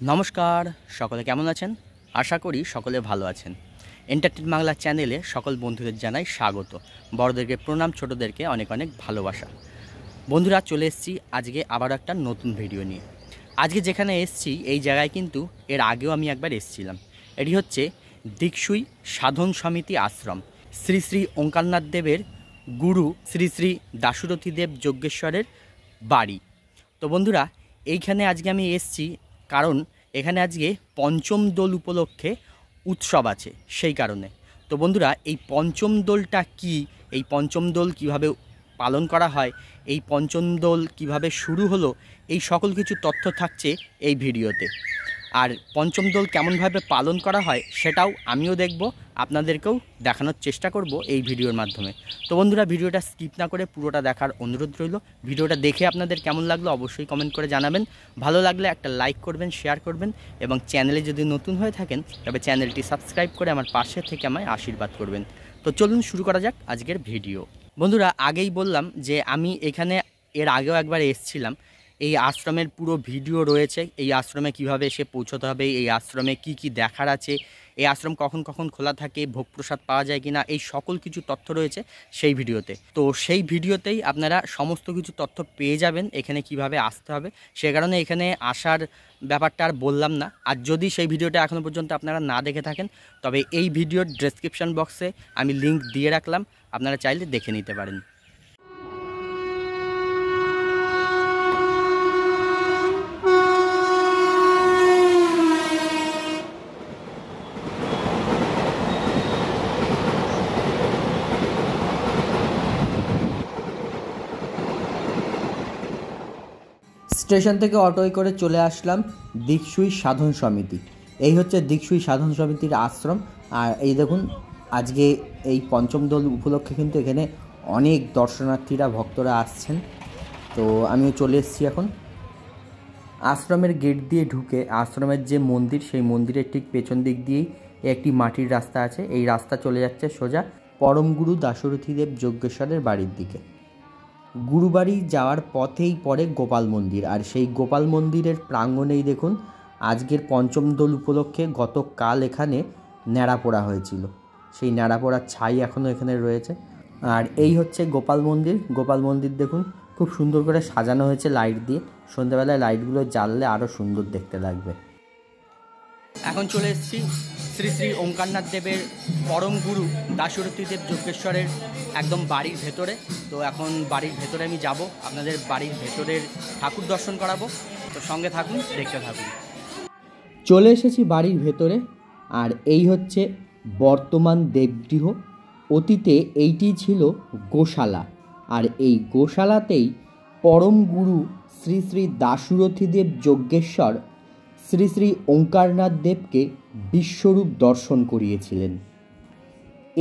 নমস্কার, সকলে কেমন আছেন? আশা করি সকলে ভালো আছেন। এন্টারটেইন বাংলা চ্যানেলে সকল বন্ধুদের জানাই স্বাগত। বড়দেরকে প্রণাম, ছোটদেরকে অনেক অনেক ভালোবাসা। বন্ধুরা, চলে এসেছি আজকে আবার একটা নতুন ভিডিও নিয়ে। আজকে যেখানে এসেছি এই জায়গায় কিন্তু এর আগেও আমি একবার এসেছিলাম। এটি হচ্ছে দিকসুই সাধন সমিতি আশ্রম, শ্রী শ্রী ওঙ্কারনাথ দেবের গুরু শ্রী শ্রী দাশরথী দেব যজ্ঞেশ্বরের বাড়ি। তো বন্ধুরা, এইখানে আজকে আমি এসেছি কারণ এখানে আজকে পঞ্চম দোল উপলক্ষে উৎসব আছে, সেই কারণে। তো বন্ধুরা, এই পঞ্চম দোলটা কি, এই পঞ্চম দোল কীভাবে পালন করা হয়, এই পঞ্চম দোল কীভাবে শুরু হলো, এই সকল কিছু তথ্য থাকছে এই ভিডিওতে। আর পঞ্চম দোল কেমনভাবে পালন করা হয় সেটাও আমিও দেখব, আপনাদেরকেও দেখানোর চেষ্টা করব এই ভিডিওর মাধ্যমে। তো বন্ধুরা, ভিডিওটা স্কিপ না করে পুরোটা দেখার অনুরোধ রইল। ভিডিওটা দেখে আপনাদের কেমন লাগলো অবশ্যই কমেন্ট করে জানাবেন। ভালো লাগলে একটা লাইক করবেন, শেয়ার করবেন এবং চ্যানেলে যদি নতুন হয়ে থাকেন তবে চ্যানেলটি সাবস্ক্রাইব করে আমার পাশে থেকে আমায় আশীর্বাদ করবেন। তো চলুন শুরু করা যাক আজকের ভিডিও। বন্ধুরা, আগেই বললাম যে আমি এখানে এর আগেও একবার এসেছিলাম। এই আশ্রমের পুরো ভিডিও রয়েছে, এই আশ্রমে কিভাবে এসে পৌঁছতে হবে, এই আশ্রমে কি কি দেখার আছে, এই আশ্রম কখন কখন খোলা থাকে, ভোগ প্রসাদ পাওয়া যায় কিনা, এই সকল কিছু তথ্য রয়েছে সেই ভিডিওতে। তো সেই ভিডিওতেই আপনারা সমস্ত কিছু তথ্য পেয়ে যাবেন এখানে কিভাবে আসতে হবে। সে কারণে এখানে আসার ব্যাপারটা আর বললাম না। আর যদি সেই ভিডিওটা এখনও পর্যন্ত আপনারা না দেখে থাকেন তবে এই ভিডিওর ডেসক্রিপশন বক্সে আমি লিঙ্ক দিয়ে রাখলাম, আপনারা চাইলে দেখে নিতে পারেন। স্টেশন থেকে অটোয় করে চলে আসলাম দিকসুই সাধন সমিতি। এই হচ্ছে দিকসুই সাধন সমিতির আশ্রম। আর এই দেখুন, আজকে এই পঞ্চম দোল উপলক্ষে কিন্তু এখানে অনেক দর্শনার্থীরা, ভক্তরা আসছেন। তো আমিও চলে এসেছি এখন। আশ্রমের গেট দিয়ে ঢুকে আশ্রমের যে মন্দির, সেই মন্দিরের ঠিক পেছন দিক দিয়েই একটি মাটির রাস্তা আছে। এই রাস্তা চলে যাচ্ছে সোজা পরমগুরু দাশরথী দেব যজ্ঞেশ্বরের বাড়ির দিকে। গুরুবাড়ি যাওয়ার পথেই পড়ে গোপাল মন্দির। আর সেই গোপাল মন্দিরের প্রাঙ্গণেই দেখুন আজকের পঞ্চম দোল উপলক্ষে গতকাল এখানে ন্যাড়া পোড়া হয়েছিল, সেই ন্যাড়া পোড়ার ছাই এখনও এখানে রয়েছে। আর এই হচ্ছে গোপাল মন্দির। গোপাল মন্দির দেখুন খুব সুন্দর করে সাজানো হয়েছে লাইট দিয়ে। সন্ধ্যাবেলায় লাইটগুলো জ্বাললে আরও সুন্দর দেখতে লাগবে। এখন চলে এসেছি শ্রী শ্রী ওঙ্কারনাথ দেবের পরম গুরু দাশরথী দেব যজ্ঞেশ্বরের একদম বাড়ির ভেতরে। তো এখন বাড়ির ভেতরে আমি যাব, আপনাদের বাড়ির ভেতরের ঠাকুর দর্শন করাবো। তো সঙ্গে থাকুন, দেখতে থাকুন। চলে এসেছি বাড়ির ভেতরে। আর এই হচ্ছে বর্তমান দেবগৃহ। অতীতে এইটি ছিল গোশালা। আর এই গোশালাতেই পরম গুরু শ্রী শ্রী দাশরথী দেব যজ্ঞেশ্বর শ্রী শ্রী ওঙ্কারনাথ দেবকে বিশ্বরূপ দর্শন করিয়েছিলেন।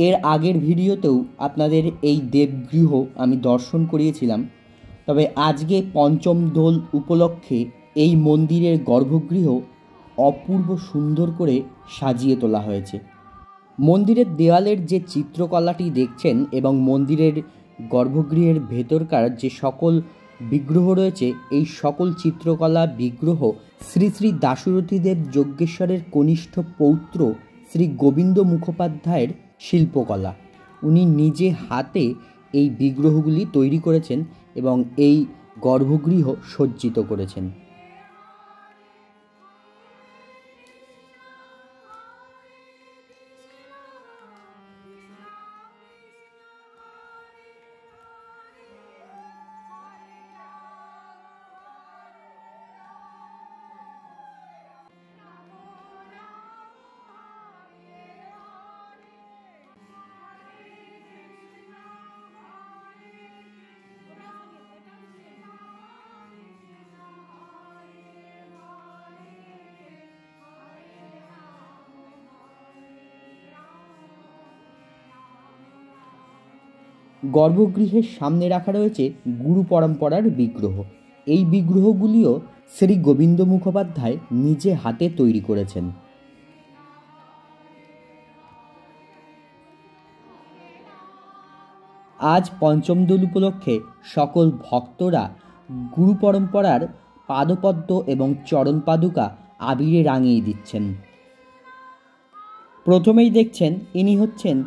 এর আগের ভিডিওতেও আপনাদের এই দেবগৃহ আমি দর্শন করিয়েছিলাম। তবে আজকে পঞ্চম দোল উপলক্ষে এই মন্দিরের গর্ভগৃহ অপূর্ব সুন্দর করে সাজিয়ে তোলা হয়েছে। মন্দিরের দেওয়ালের যে চিত্রকলাটি দেখছেন এবং মন্দিরের গর্ভগৃহের ভেতরকার যে সকল বিগ্রহ রয়েছে, এই সকল চিত্রকলা বিগ্রহ শ্রী শ্রী দাশরথী দেব যজ্ঞেশ্বরের কনিষ্ঠ পৌত্র শ্রী গোবিন্দ মুখোপাধ্যায়ের শিল্পকলা। উনি নিজে হাতে এই বিগ্রহগুলি তৈরি করেছেন এবং এই গর্ভগৃহ সজ্জিত করেছেন। গর্ভগৃহের সামনে রাখা রয়েছে গুরু পরম্পরার বিগ্রহ। এই বিগ্রহগুলিও শ্রী গোবিন্দ মুখোপাধ্যায় নিজে হাতে তৈরি করেছেন। আজ পঞ্চম দোল উপলক্ষে সকল ভক্তরা গুরু পরম্পরার পাদপদ্ম এবং চরণ পাদুকা আবিরে রাঙিয়ে দিচ্ছেন। প্রথমেই দেখছেন ইনি হচ্ছেন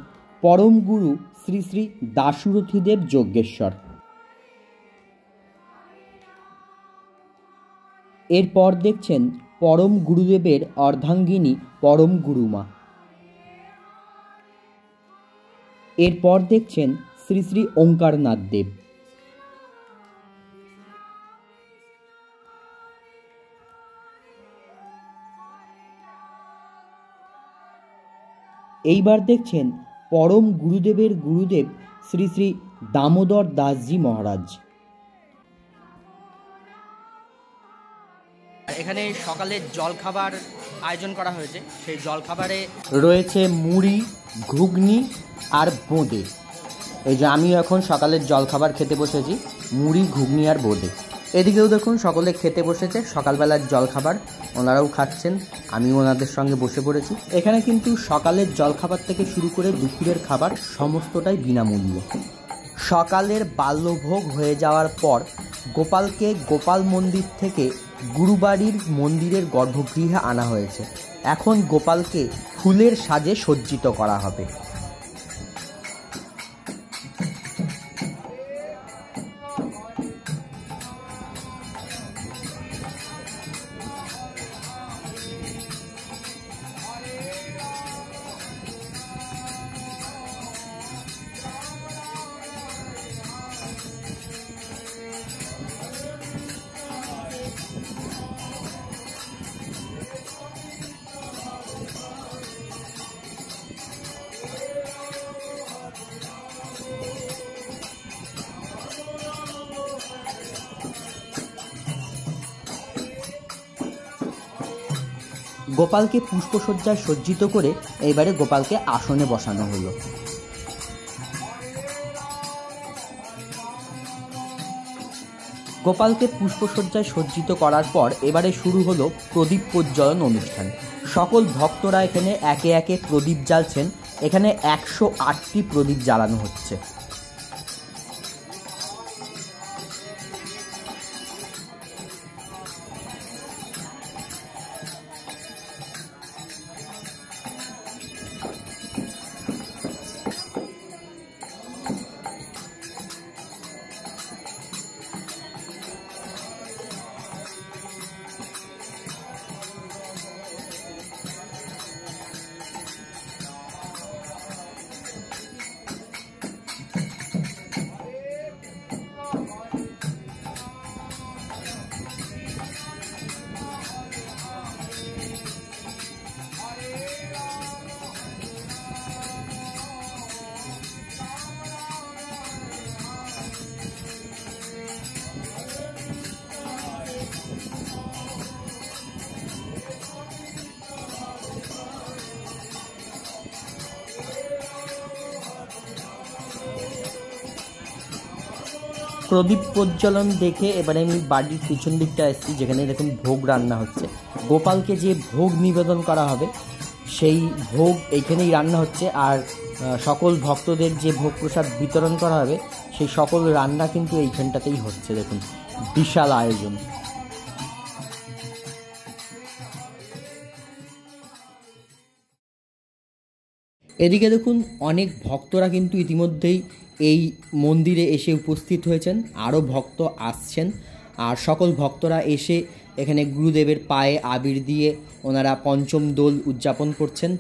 পরম গুরু শ্রী শ্রী দাশরথীদেব যজ্ঞেশ্বর। এরপর দেখছেন পরম গুরুদেবের অর্ধাঙ্গিনী পরম গুরুমা। এরপর দেখছেন শ্রী শ্রী ওঙ্কারনাথ দেব। এইবার দেখছেন পরম গুরুদেবের গুরুদেব শ্রী শ্রী দামোদর দাসজি মহারাজ। এখানে সকালের জলখাবার আয়োজন করা হয়েছে। সেই জলখাবারে রয়েছে মুড়ি, ঘুগনি আর বোঁদে। এই যে আমিও এখন সকালের জলখাবার খেতে বসেছি, মুড়ি, ঘুগনি আর বোঁদে। এদিকেও দেখুন সকলে খেতে বসেছে সকালবেলার জলখাবার, ওনারাও খাচ্ছেন, আমিও ওনাদের সঙ্গে বসে পড়েছি। এখানে কিন্তু সকালের জলখাবার থেকে শুরু করে দুপুরের খাবার সমস্তটাই বিনামূল্যে। সকালের বাল্যভোগ হয়ে যাওয়ার পর গোপালকে গোপাল মন্দির থেকে গুরুবাড়ির মন্দিরের গর্ভগৃহে আনা হয়েছে। এখন গোপালকে ফুলের সাজে সজ্জিত করা হবে। গোপালকে পুষ্পসজ্জায় সজ্জিত করে এইবারে গোপালকে আসনে বসানো হলো। গোপালকে পুষ্পসজ্জায় সজ্জিত করার পর এবারে শুরু হলো প্রদীপ প্রজ্বলন অনুষ্ঠান। সকল ভক্তরা এখানে একে একে প্রদীপ জ্বালছেন। এখানে 108টি প্রদীপ জ্বালানো হচ্ছে। প্রদীপ প্রজ্বলন দেখে এবারে আমি বাড়ির পিছন দিকটা এসেছি, যেখানে দেখুন ভোগ রান্না হচ্ছে। গোপালকে যে ভোগ নিবেদন করা হবে সেই ভোগ এইখানেই রান্না হচ্ছে। আর সকল ভক্তদের যে ভোগ প্রসাদ বিতরণ করা হবে সেই সকল রান্না কিন্তু এইখানটাতেই হচ্ছে। দেখুন বিশাল আয়োজন। এদিকে দেখুন অনেক ভক্তরা কিন্তু ইতিমধ্যেই এই মন্দিরে এসে উপস্থিত হয়েছেন, আরও ভক্ত আসছেন। আর সকল ভক্তরা এসে এখানে গুরুদেবের পায়ে আবির দিয়ে ওনারা পঞ্চম দোল উদযাপন করছেন।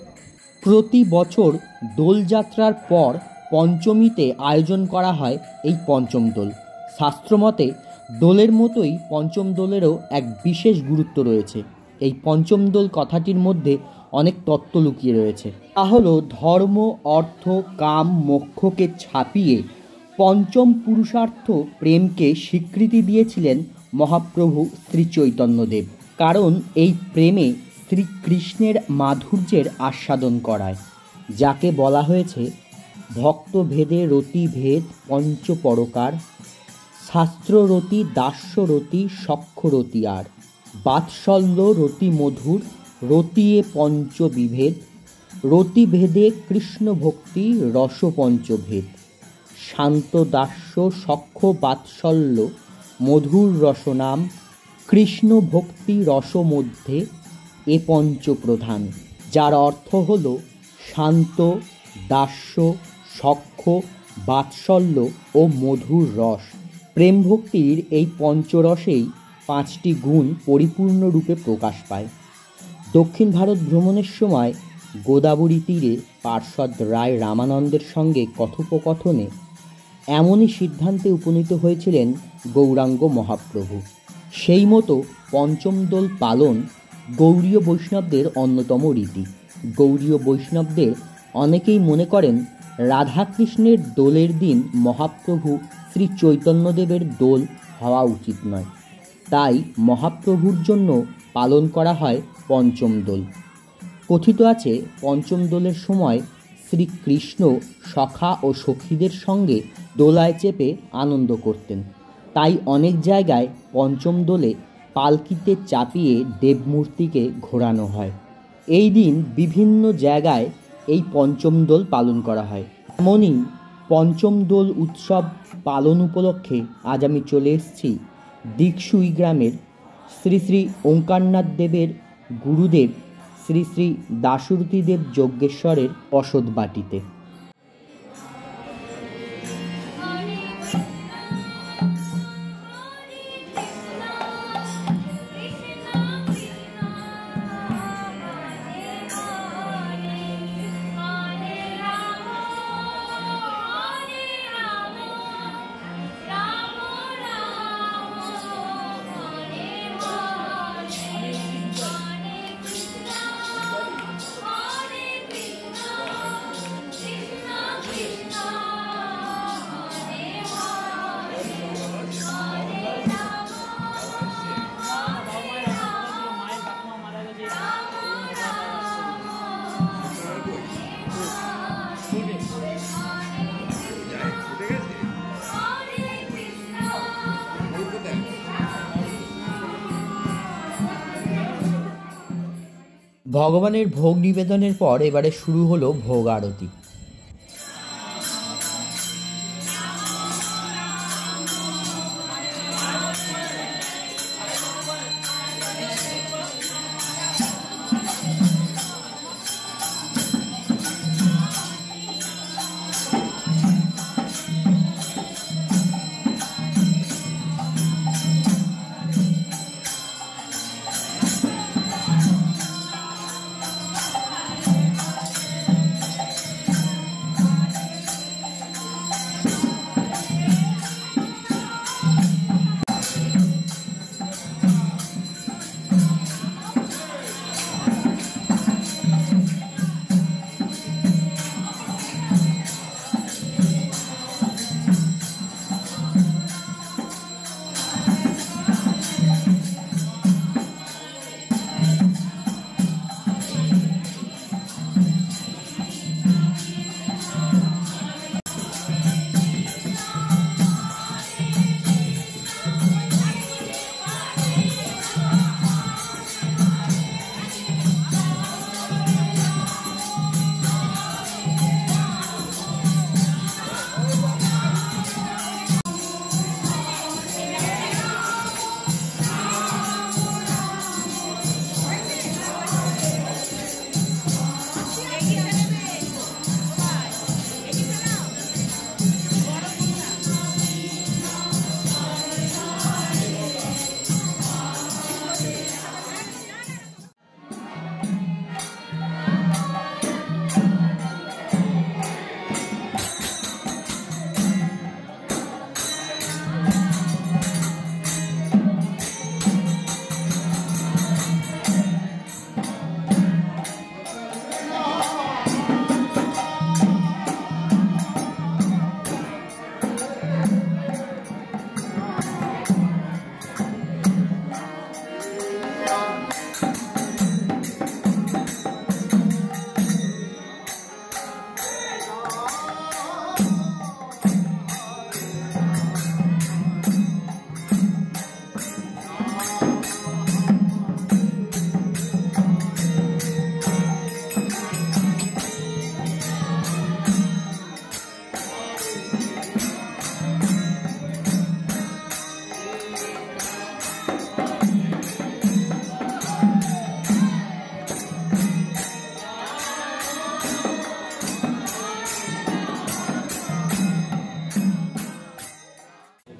প্রতি বছর দোলযাত্রার পর পঞ্চমীতে আয়োজন করা হয় এই পঞ্চম দোল। শাস্ত্রমতে দোলের মতোই পঞ্চম দোলেরও এক বিশেষ গুরুত্ব রয়েছে। এই পঞ্চম দোল কথাটির মধ্যে অনেক তত্ত্ব লুকিয়ে রয়েছে। তা হলো ধর্ম, অর্থ, কাম, মোক্ষকে ছাপিয়ে পঞ্চম পুরুষার্থ প্রেমকে স্বীকৃতি দিয়েছিলেন মহাপ্রভু শ্রী চৈতন্যদেব। কারণ এই প্রেমে শ্রীকৃষ্ণের মাধুর্যের আস্বাদন করায়, যাকে বলা হয়েছে ভক্তভেদে রতিভেদ পঞ্চপরকার, শাস্ত্ররতি, দাস্যরতি, সখ্যরতি আর, বাৎসল্য রতি মধুর, রতিয়ে পঞ্চবিভেদ, রতিভেদে কৃষ্ণ ভক্তি রস পঞ্চভেদ, শান্ত দাস্য সখ্য বাৎসল্য মধুর রসনাম, কৃষ্ণ ভক্তি রস মধ্যে এ পঞ্চপ্রধান, যার অর্থ হল শান্ত, দাস্য, সখ্য, বাৎসল্য ও মধুর রস। প্রেম ভক্তির এই পঞ্চরসেই 5টি গুণ পরিপূর্ণরূপে প্রকাশ পায়। দক্ষিণ ভারত ভ্রমণের সময় গোদাবরী তীরে পার্ষদ রায় রামানন্দের সঙ্গে কথোপকথনে এমনই সিদ্ধান্তে উপনীত হয়েছিলেন গৌরাঙ্গ মহাপ্রভু। সেই মতো পঞ্চম দোল পালন গৌড়ীয় বৈষ্ণবদের অন্যতম রীতি। গৌড়ীয় বৈষ্ণবদের অনেকেই মনে করেন রাধাকৃষ্ণের দোলের দিন মহাপ্রভু শ্রী চৈতন্যদেবের দোল হওয়া উচিত নয়, তাই মহাপ্রভুর জন্য পালন করা হয় পঞ্চম দোল। কথিত আছে পঞ্চম দোলের সময় শ্রীকৃষ্ণ সখা ও সখীদের সঙ্গে দোলায় চেপে আনন্দ করতেন, তাই অনেক জায়গায় পঞ্চম দোলে পালকিতে চাপিয়ে দেবমূর্তিকে ঘোরানো হয়। এই দিন বিভিন্ন জায়গায় এই পঞ্চম দোল পালন করা হয়। এমনই পঞ্চম দোল উৎসব পালন উপলক্ষে আজ আমি চলে এসেছি দিকসুই গ্রামের শ্রী শ্রী ওঙ্কারনাথ দেবের গুরুদেব শ্রী শ্রী দাশরথীদেব যজ্ঞেশ্বরের বসত বাটিতে। ভগবানের ভোগ নিবেদনের পর এবারে শুরু হলো ভোগ আরতি।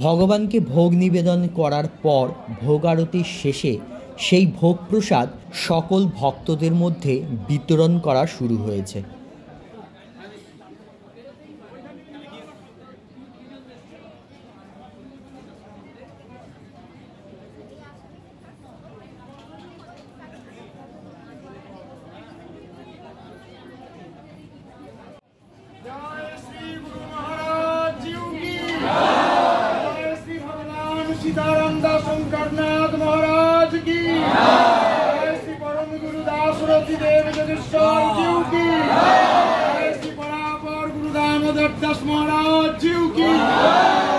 ভগবানকে ভোগ নিবেদন করার পর ভোগ আরতির শেষে সেই ভোগ প্রসাদ সকল ভক্তদের মধ্যে বিতরণ করা শুরু হয়েছে। सीताराम दास शंकरनाथ महाराज की जय श्री परम गुरु दासरथी देव जगेश्वर जी की जय श्री परापर गुरु दामोदर दास महाराज जी की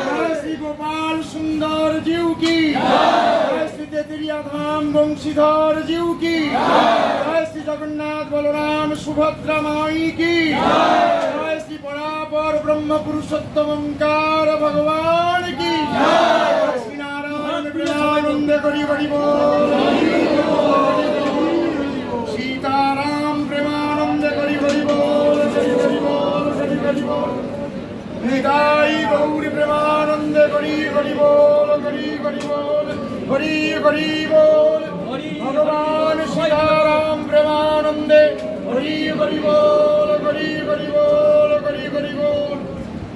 जय श्री गोपाल सुंदर जी की जय श्री तेतरिया धाम वंशीधर जी की जय श्री जगन्नाथ बलराम सुभद्रा माई की जय श्री परापर ब्रह्म पुरुषोत्तम ओंकार भगवान की प्रेमानंद करी करी बोल सीताराम प्रेमानंद करी करी बोल निताई गौरी प्रेमानंद करी करी बोल करी करी बोल भगवान सीताराम प्रेमानंदे करी करी बोल करी करी बोल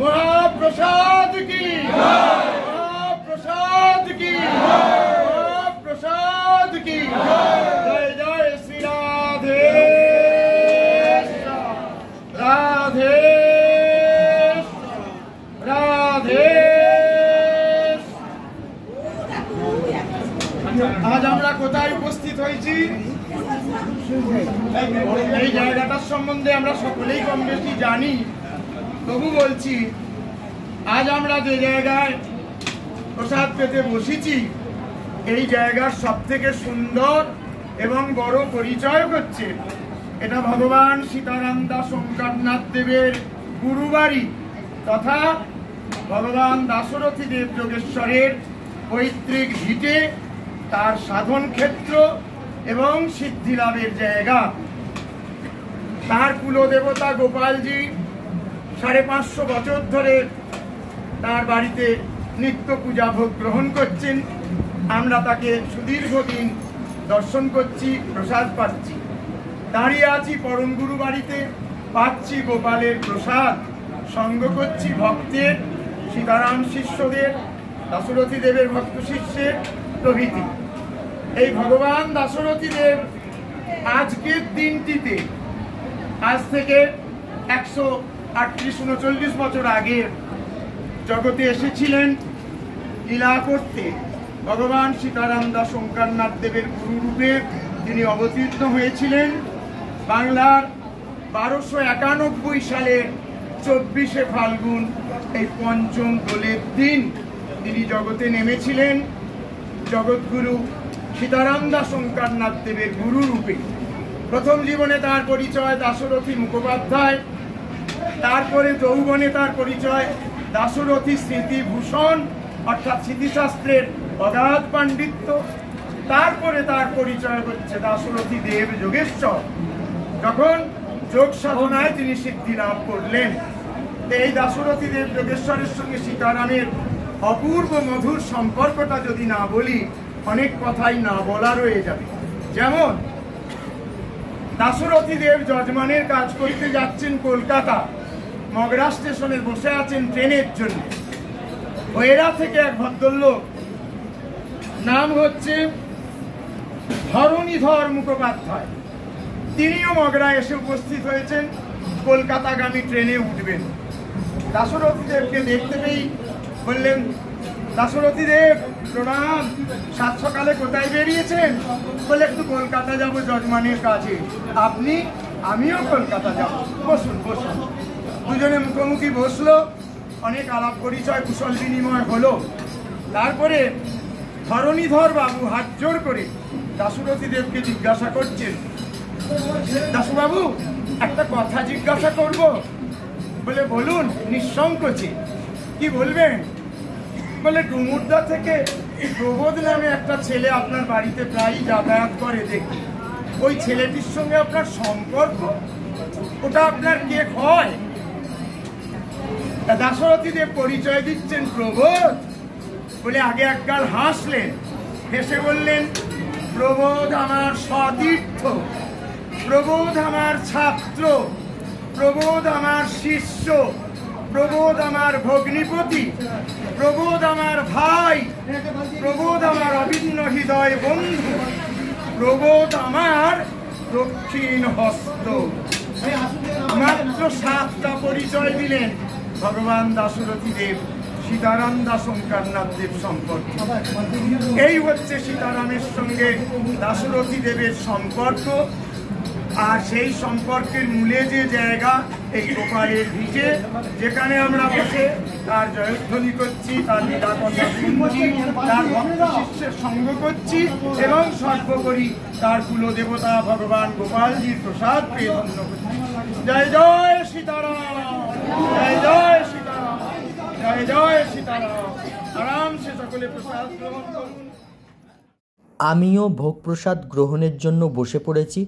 महाप्रसाद की प्रसाद की जय जय श्री राधे राधे राधे। आज আমরা কোথায় উপস্থিত হয়েছি? এই জায়গাটার সম্বন্ধে আমরা সকলেই কম বেশি জানি, তবু বলছি আজ আমরা যে জায়গায় প্রসাদ পেতে বসেছি এই জায়গার সবথেকে সুন্দর এবং বড় পরিচয় হচ্ছে এটা ভগবান সীতারাম দাস ওঙ্কারনাথ দেবের গুরুবাড়ি তথা ভগবান দাশরথী দেব যোগেশ্বরের পৈতৃক ভিটে, তার সাধন ক্ষেত্র এবং সিদ্ধি লাভের জায়গা। তার কুলদেবতা গোপালজি 550 বছর ধরে তার বাড়িতে নিত্য পূজা ভোগ গ্রহণ করছেন। আমরা তাকে সুদীর্ঘদিন দর্শন করছি, প্রসাদ পাচ্ছি। দাঁড়িয়ে আছি পরম গুরু বাড়িতে, পাচ্ছি গোপালের প্রসাদ, সঙ্গ করছি ভক্তের, সীতারাম শিষ্যদের, দাশরথী দেবের ভক্ত শিষ্যের প্রভৃতি। এই ভগবান দাশরথী দেব আজকের দিনটিতে আজ থেকে 138-39 বছর আগে জগতে এসেছিলেন লীলা করতে। ভগবান সীতারাম দাস ওঙ্কারনাথ দেবের গুরু রূপে তিনি অবতীর্ণ হয়েছিলেন। বাংলার 1291 সালের 24শে ফাল্গুন এই পঞ্চম দোলের দিন তিনি জগতে নেমেছিলেন জগৎগুরু সীতারাম দাস ওঙ্কারনাথ দেবের গুরু রূপে। প্রথম জীবনে তার পরিচয় দাশরথী মুখোপাধ্যায়, তারপরে যৌবনে তার পরিচয় দাশরথী স্মৃতিভূষণ অর্থাৎ স্মৃতিশাস্ত্রের অগাধ পাণ্ডিত্য, তারপরে তার পরিচয় হচ্ছে দাশরথী দেব যোগেশ্বর। যখন যোগ সাধনায় তিনি সিদ্ধি লাভ করলেন, এই দাশরথী দেব যোগেশ্বরের সঙ্গে সীতারামের অপূর্ব মধুর সম্পর্কটা যদি না বলি অনেক কথাই না বলা রয়ে যাবে। যেমন দাশরথী দেব যজমানের কাজ করতে যাচ্ছেন কলকাতা, মগরা স্টেশনে বসে আছেন ট্রেনের জন্য। ওয়েরা থেকে এক ভদ্রলোক, নাম হচ্ছে ধরণীধর মুখোপাধ্যায়, তিনিও মগরা এসে উপস্থিত হয়েছেন, কলকাতাগামী ট্রেনে উঠবেন। দাশরথী দেবকে দেখতে পেয়েই বললেন, দাশরথী দেব প্রণাম, সাত সকালে কোথায় বেরিয়েছেন? বলে একটু কলকাতা যাব যজমানের কাছে। আপনি? আমিও কলকাতা যাব। বসুন বসুন। দুজনে মুখোমুখি বসলো, অনেক আলাপ পরিচয় কুশল বিনিময় হলো। তারপরে ধরণীধর বাবু হাত জোর করে দাশরথী দেবকে জিজ্ঞাসা করছেন, দাশুবাবু একটা কথা জিজ্ঞাসা করব? বলে বলুন নিঃসংকোচে। কি বলবেন? বলে ডুমুরদা থেকে প্রবোধ নামে একটা ছেলে আপনার বাড়িতে প্রায়ই যাতায়াত করে দেখি, ওই ছেলেটির সঙ্গে আপনার সম্পর্ক, ওটা আপনার কে হয়? দাশরথী দেব পরিচয় দিচ্ছেন, প্রবোধ বলে আগে একগাল হাসলেন, হেসে বললেন, প্রবোধ আমার সতীর্থ, প্রবোধ আমার ছাত্র, প্রবোধ আমার শিষ্য, প্রবোধ আমার ভগ্নিপতি, প্রবোধ আমার ভাই, প্রবোধ আমার অভিন্ন হৃদয় বন্ধু, প্রবোধ আমার দক্ষিণ হস্ত। মাত্র 7টা পরিচয় দিলেন ভগবান দাশরথী দেব সীতারাম দাস ওঙ্কারনাথ দেব সম্পর্কে। এই হচ্ছে সীতারামের সঙ্গে দাশরথী দেবের সম্পর্ক। আর সেই সম্পর্কের মূলে যে জায়গা, এই গোপালের ভিটে, যেখানে আমরা বসে তার জয়ধ্বনি করছি, তার লীলা কথা শুনছি, তার ভক্ত শিষ্যের সঙ্গ করছি এবং সর্বোপরি তার কুলদেবতা ভগবান গোপালজির প্রসাদ পেয়ে ধন্য করছি। জয় জয় সীতারাম, জয় জয় সীতারাম, জয় জয় সীতারাম। আরামসে সকলে প্রসাদ গ্রহণ করুন। আমিও ভোগ প্রসাদ গ্রহণের জন্য বসে পড়েছি।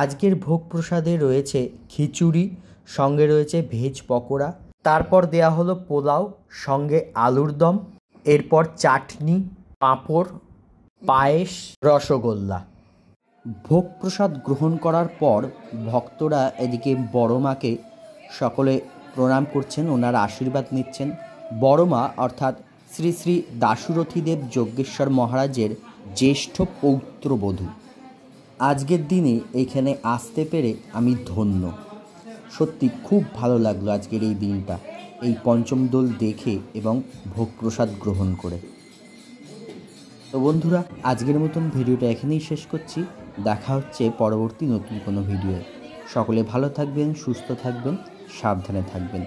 আজকের ভোগ প্রসাদে রয়েছে খিচুড়ি, সঙ্গে রয়েছে ভেজ পকোড়া, তারপর দেয়া হলো পোলাও, সঙ্গে আলুর দম, এরপর চাটনি, পাঁপড়, পায়েস, রসগোল্লা। ভোগ প্রসাদ গ্রহণ করার পর ভক্তরা এদিকে বড় মাকে সকলে প্রণাম করছেন, ওনারা আশীর্বাদ নিচ্ছেন। বড় মা অর্থাৎ শ্রী শ্রী দাশরথীদেব যজ্ঞেশ্বর মহারাজের জ্যেষ্ঠ পৌত্রবধূ। আজকের দিনে এইখানে আসতে পেরে আমি ধন্য। সত্যি খুব ভালো লাগলো আজকের এই দিনটা, এই পঞ্চম দোল দেখে এবং ভোগ প্রসাদ গ্রহণ করে। তো বন্ধুরা, আজকের মতন ভিডিওটা এখানেই শেষ করছি। দেখা হচ্ছে পরবর্তী নতুন কোনো ভিডিওয়ে। সকলে ভালো থাকবেন, সুস্থ থাকবেন, সাবধানে থাকবেন।